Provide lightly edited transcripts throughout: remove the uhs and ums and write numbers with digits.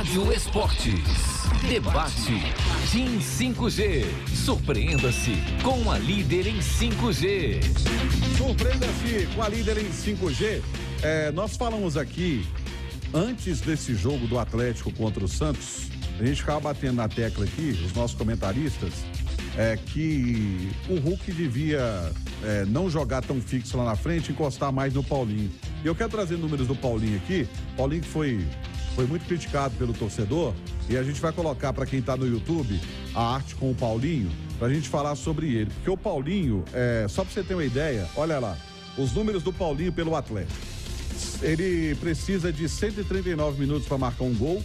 Rádio Esportes. Debate. TIM 5G. Surpreenda-se com a líder em 5G. Surpreenda-se com a líder em 5G. Nós falamos aqui, antes desse jogo do Atlético contra o Santos, a gente ficava batendo na tecla aqui, os nossos comentaristas, que o Hulk devia não jogar tão fixo lá na frente, encostar mais no Paulinho. E eu quero trazer números do Paulinho aqui. Paulinho que foi muito criticado pelo torcedor, e a gente vai colocar para quem está no YouTube a arte com o Paulinho, pra gente falar sobre ele. Porque o Paulinho, só pra você ter uma ideia, olha lá, os números do Paulinho pelo Atlético. Ele precisa de 139 minutos para marcar um gol,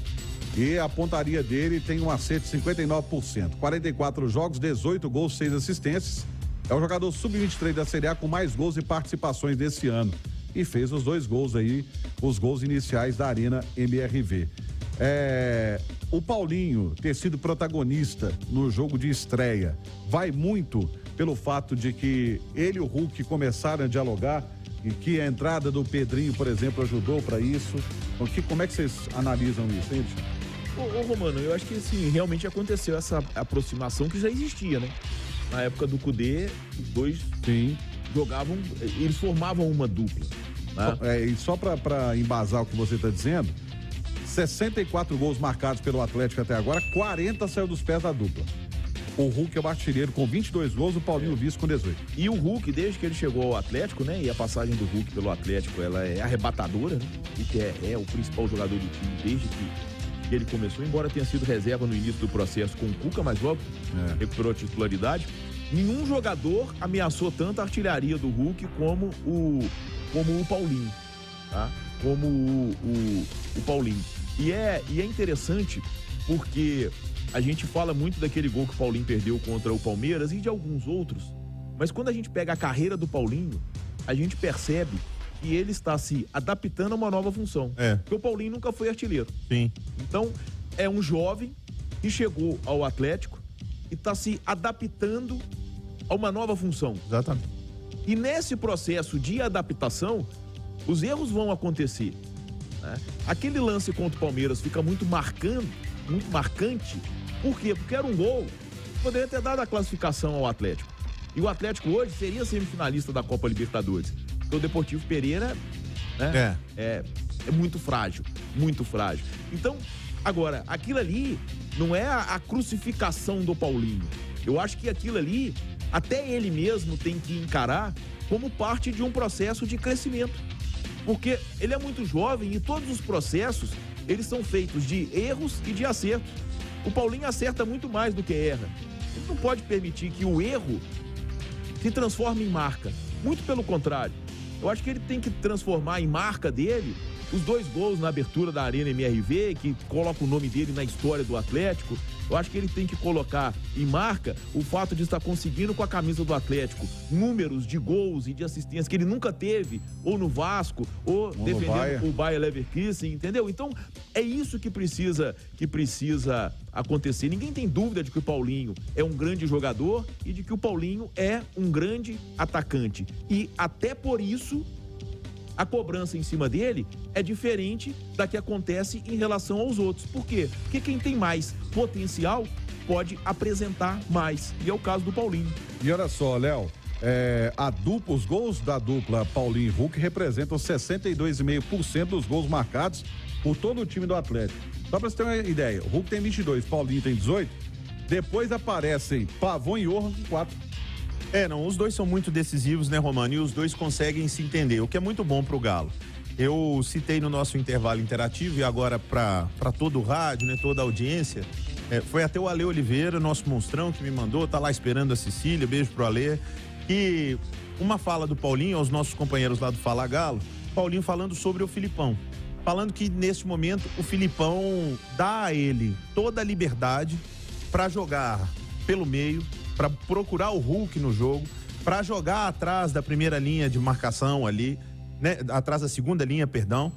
e a pontaria dele tem um acerto de 59%. 44 jogos, 18 gols, 6 assistências. É o jogador sub-23 da Série A com mais gols e participações desse ano. E fez os 2 gols aí, os gols iniciais da Arena MRV. O Paulinho ter sido protagonista no jogo de estreia vai muito pelo fato de que ele e o Hulk começaram a dialogar, e que a entrada do Pedrinho, por exemplo, ajudou para isso. Como é que vocês analisam isso, hein, Ô Romano, eu acho que assim, realmente aconteceu essa aproximação que já existia, né? Na época do Cudê, os dois jogavam, eles formavam uma dupla. Né? E só para embasar o que você está dizendo, 64 gols marcados pelo Atlético até agora, 40 saiu dos pés da dupla. O Hulk é o artilheiro com 22 gols, o Paulinho vice com 18. E o Hulk, desde que ele chegou ao Atlético, né? E a passagem do Hulk pelo Atlético, ela é arrebatadora, né? O que é o principal jogador do time desde que ele começou, embora tenha sido reserva no início do processo com o Cuca, mas logo recuperou a titularidade. Nenhum jogador ameaçou tanto a artilharia do Hulk como o Paulinho, tá? Como o Paulinho. E é interessante porque a gente fala muito daquele gol que o Paulinho perdeu contra o Palmeiras e de alguns outros, mas quando a gente pega a carreira do Paulinho, a gente percebe que ele está se adaptando a uma nova função. Porque o Paulinho nunca foi artilheiro. Sim. Então, é um jovem que chegou ao Atlético e está se adaptando a uma nova função. Exatamente. E nesse processo de adaptação, os erros vão acontecer. Né? Aquele lance contra o Palmeiras fica muito marcante. Por quê? Porque era um gol que poderia ter dado a classificação ao Atlético. E o Atlético hoje seria semifinalista da Copa Libertadores. Porque o Deportivo Pereira, né, é muito frágil, muito frágil. Então, agora, aquilo ali não é a crucificação do Paulinho. Eu acho que aquilo ali, até ele mesmo tem que encarar como parte de um processo de crescimento. Porque ele é muito jovem e todos os processos, eles são feitos de erros e de acertos. O Paulinho acerta muito mais do que erra. Ele não pode permitir que o erro se transforme em marca. Muito pelo contrário. Eu acho que ele tem que transformar em marca dele os 2 gols na abertura da Arena MRV, que coloca o nome dele na história do Atlético. Eu acho que ele tem que colocar em marca o fato de estar conseguindo com a camisa do Atlético números de gols e de assistências que ele nunca teve, ou no Vasco, ou defendendo o Bayer Leverkusen, entendeu? Então, é isso que precisa acontecer. Ninguém tem dúvida de que o Paulinho é um grande jogador e de que o Paulinho é um grande atacante. E até por isso, a cobrança em cima dele é diferente da que acontece em relação aos outros. Por quê? Porque quem tem mais potencial pode apresentar mais. E é o caso do Paulinho. E olha só, Léo, os gols da dupla Paulinho e Hulk representam 62,5% dos gols marcados por todo o time do Atlético. Só pra você ter uma ideia, o Hulk tem 22, Paulinho tem 18, depois aparecem Pavon e Johan com 4. Os dois são muito decisivos, né, Romano? E os dois conseguem se entender, o que é muito bom pro Galo. Eu citei no nosso intervalo interativo e agora para todo o rádio, né, toda a audiência, foi até o Ale Oliveira, nosso monstrão, que me mandou, tá lá esperando a Cecília, beijo pro Ale, e uma fala do Paulinho aos nossos companheiros lá do Fala Galo, Paulinho falando sobre o Filipão, falando que nesse momento o Filipão dá a ele toda a liberdade para jogar pelo meio, para procurar o Hulk no jogo, para jogar atrás da primeira linha de marcação ali, né, atrás da segunda linha, perdão,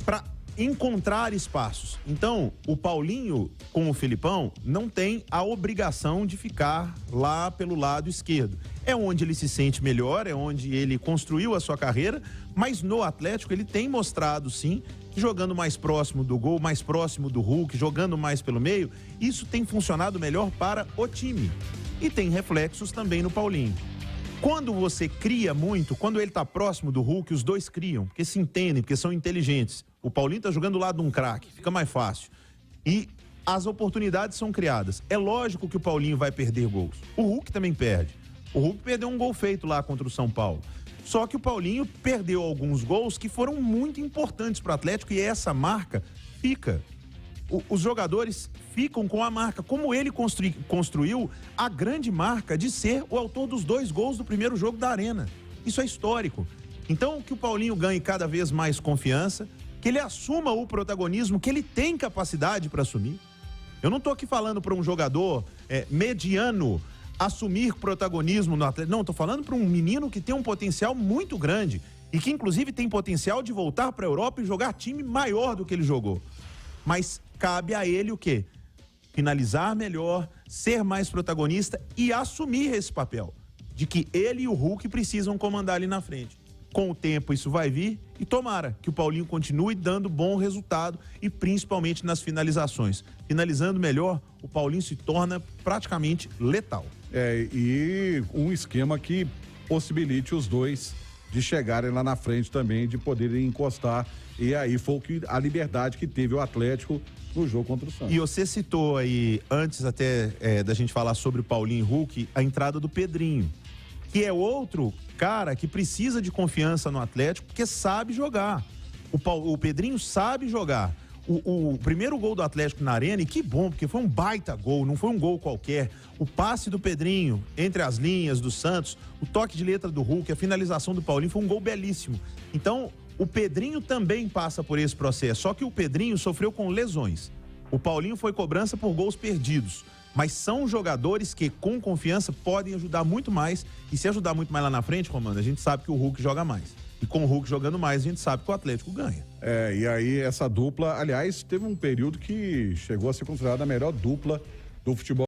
para encontrar espaços. Então, o Paulinho com o Filipão não tem a obrigação de ficar lá pelo lado esquerdo. É onde ele se sente melhor, é onde ele construiu a sua carreira, mas no Atlético ele tem mostrado, sim, que jogando mais próximo do gol, mais próximo do Hulk, jogando mais pelo meio, isso tem funcionado melhor para o time. E tem reflexos também no Paulinho. Quando você cria muito, quando ele tá próximo do Hulk, os dois criam, porque se entendem, porque são inteligentes. O Paulinho tá jogando do lado de um craque, fica mais fácil. E as oportunidades são criadas. É lógico que o Paulinho vai perder gols. O Hulk também perde. O Hulk perdeu um gol feito lá contra o São Paulo. Só que o Paulinho perdeu alguns gols que foram muito importantes para o Atlético e essa marca fica. Os jogadores ficam com a marca, como ele construiu a grande marca de ser o autor dos 2 gols do primeiro jogo da Arena. Isso é histórico. Então, que o Paulinho ganhe cada vez mais confiança, que ele assuma o protagonismo, que ele tem capacidade para assumir. Eu não estou aqui falando para um jogador mediano assumir protagonismo no Atlético. Não, estou falando para um menino que tem um potencial muito grande e que, inclusive, tem potencial de voltar para a Europa e jogar time maior do que ele jogou. Mas cabe a ele o quê? Finalizar melhor, ser mais protagonista e assumir esse papel de que ele e o Hulk precisam comandar ali na frente. Com o tempo isso vai vir e tomara que o Paulinho continue dando bom resultado e principalmente nas finalizações. Finalizando melhor, o Paulinho se torna praticamente letal. E um esquema que possibilite os dois de chegarem lá na frente também, de poderem encostar. E aí foi a liberdade que teve o Atlético no jogo contra o Santos. E você citou aí, antes até da gente falar sobre o Paulinho e Hulk, a entrada do Pedrinho, que é outro cara que precisa de confiança no Atlético, porque sabe jogar. O Pedrinho sabe jogar. O primeiro gol do Atlético na Arena, e que bom, porque foi um baita gol, não foi um gol qualquer. O passe do Pedrinho entre as linhas do Santos, o toque de letra do Hulk, a finalização do Paulinho, foi um gol belíssimo. Então, o Pedrinho também passa por esse processo, só que o Pedrinho sofreu com lesões. O Paulinho foi cobrança por gols perdidos. Mas são jogadores que, com confiança, podem ajudar muito mais. E se ajudar muito mais lá na frente, Romano, a gente sabe que o Hulk joga mais. E com o Hulk jogando mais, a gente sabe que o Atlético ganha. E aí essa dupla, aliás, teve um período que chegou a ser considerada a melhor dupla do futebol.